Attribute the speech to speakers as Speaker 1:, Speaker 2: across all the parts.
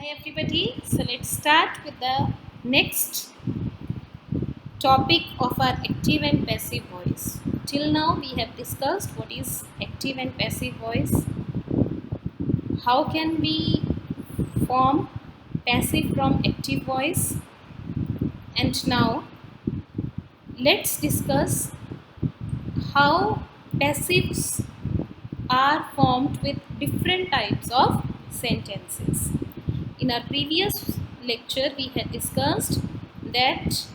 Speaker 1: Hi everybody, so let's start with the next topic of our active and passive voice. Till now we have discussed what is active and passive voice, how can we form passive from active voice, and now let's discuss how passives are formed with different types of sentences. In our previous lecture we had discussed that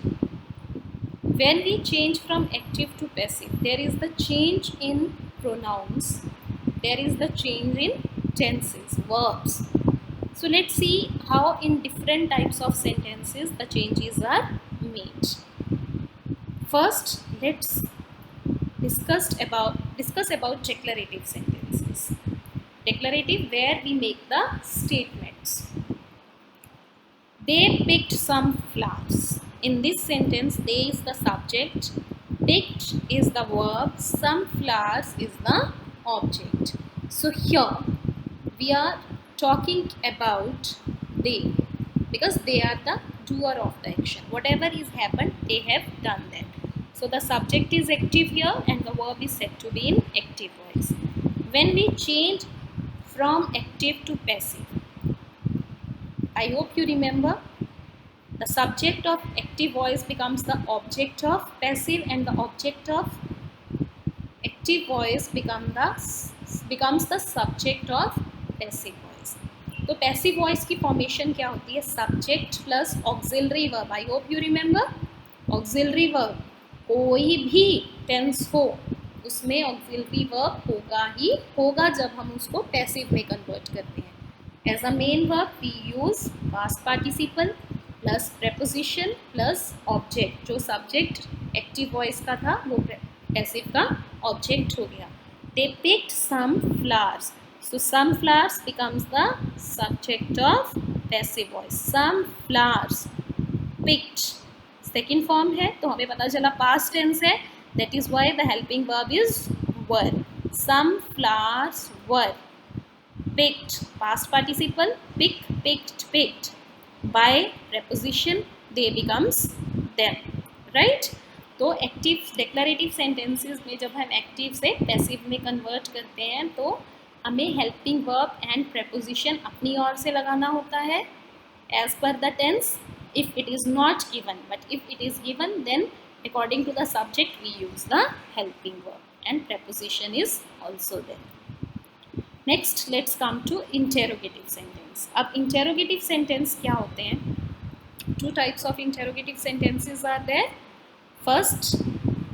Speaker 1: when we change from active to passive, there is the change in pronouns, there is the change in tenses, verbs. So let's see how in different types of sentences the changes are made. First, let's discuss about declarative sentences. Declarative, where we make the statements. They picked some flowers. In this sentence, they is the subject, picked is the verb, some flowers is the object. So here we are talking about they, because they are the doer of the action. Whatever is happened, they have done that. So the subject is active here and the verb is said to be in active voice. When we change from active to passive, I hope you remember, the subject of active voice becomes the object of passive and the object of active voice becomes the subject of passive voice. तो passive voice की formation क्या होती है? Subject plus auxiliary verb. I hope you remember. Auxiliary verb, कोई भी tense हो उसमें auxiliary verb होगा ही होगा जब हम उसको passive में convert करते हैं. As a main verb we use past participle plus preposition plus object. जो subject active voice का था वो passive का object हो गया. They picked some flowers. So some flowers becomes the subject of passive voice. Some flowers picked second form है तो हमें पता चला past tense है. That is why the helping verb is were. Some flowers were picked. Past participle, pick, picked, picked. By preposition they becomes them, right? तो active declarative sentences में जब हम एक्टिव से पैसिव में कन्वर्ट करते हैं तो हमें हेल्पिंग वर्ब एंड प्रेपोजिशन अपनी ओर से लगाना होता है एज पर the tense if it is not given, but if it is given then according to the subject we use the helping verb and preposition is also there. Next let's come to interrogative sentence. अब interrogative sentence क्या होते हैं? Two types of interrogative sentences are there. First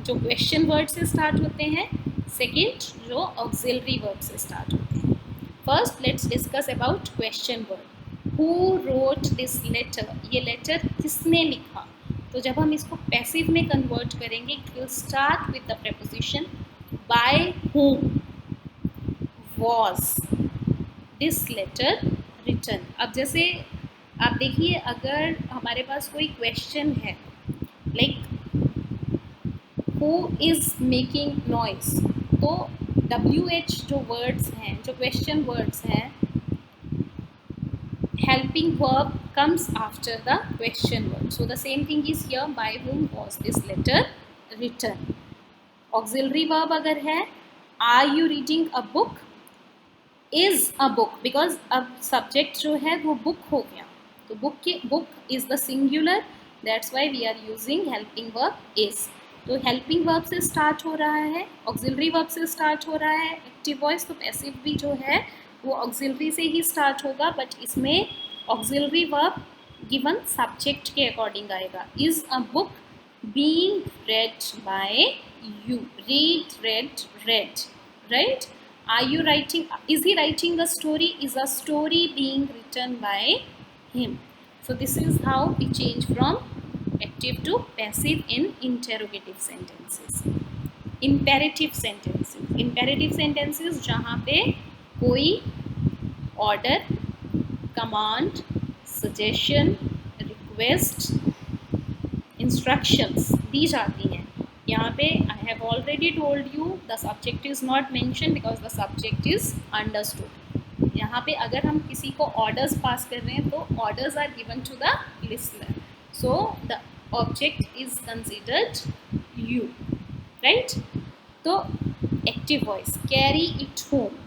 Speaker 1: जो question word से start होते हैं, second जो auxiliary verb से start होते हैं. First let's discuss about question word. Who wrote this letter? ये letter किसने लिखा? तो जब हम इसको passive में convert करेंगे it will start with the preposition by whom was this letter written. अब जैसे आप देखिए अगर हमारे पास कोई क्वेश्चन है like who is making noise तो WH जो वर्ड्स हैं जो क्वेश्चन वर्ड्स हैं helping verb comes after the question word. So the same thing is here. By whom was this letter written? Auxiliary verb अगर है are you reading a book? Is a book, because अब subject जो है वो book हो गया तो book is the singular, that's why we are using helping verb is. तो helping verb से start हो रहा है, auxiliary verb से start हो रहा है, active voice तो passive भी जो है वो auxiliary से ही start होगा, but इसमें auxiliary verb given subject के according आएगा. Is a book being read by you? Read, right? Are you writing? Is he writing a story? Is a story being written by him? So this is how we change from active to passive in interrogative sentences. Imperative sentences. Imperative sentences जहाँ पे कोई order, command, suggestion, request, instructions दी जाती हैं. यहाँ पे I have already told you the subject is not mentioned because the subject is understood. यहाँ पे अगर हम किसी को ऑर्डर्स पास कर रहे हैं तो orders are given to the listener, so the object is considered you, right. तो active voice, carry it home.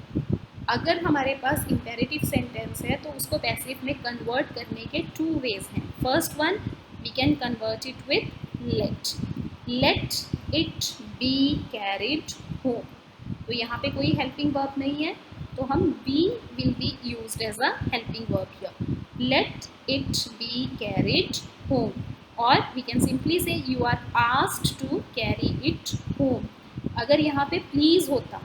Speaker 1: अगर हमारे पास इम्पेरेटिव सेंटेंस है तो उसको पैसिव में कन्वर्ट करने के 2 वेज हैं। First one, we can convert it with let, let it be carried home. तो यहाँ पे कोई हेल्पिंग वर्ब नहीं है, तो हम be will be used as a helping verb here, let it be carried home. और we can simply say you are asked to carry it home. अगर यहाँ पे प्लीज होता,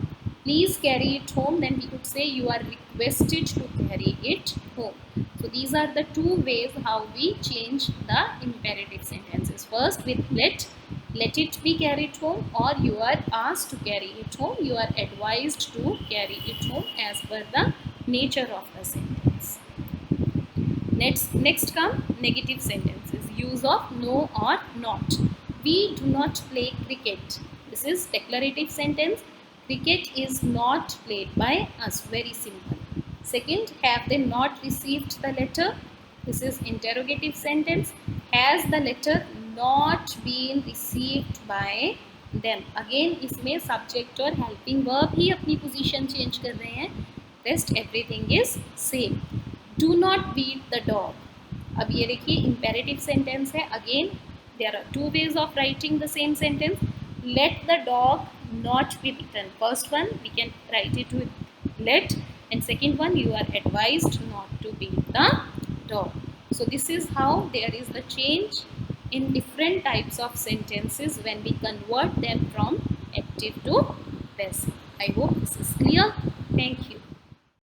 Speaker 1: please carry it home, then we could say you are requested to carry it home. So these are the 2 ways how we change the imperative sentences. First with let it be carried home, or you are asked to carry it home, you are advised to carry it home as per the nature of the sentence. Next come negative sentences, use of no or not. We do not play cricket. This is declarative sentence. Cricket is not played by us. Very simple. Second, have they not received the letter? This is interrogative sentence. Has the letter not been received by them? Again इसमें subject और helping verb ही अपनी position change कर रहे हैं. Rest everything is same. Do not beat the dog. अब ये देखिए imperative sentence है. Again there are 2 ways of writing the same sentence. Let the dog not be beaten. First one we can write it with let, and second one you are advised not to beat the dog. So this is how there is the change in different types of sentences when we convert them from active to passive. I hope this is clear. Thank you.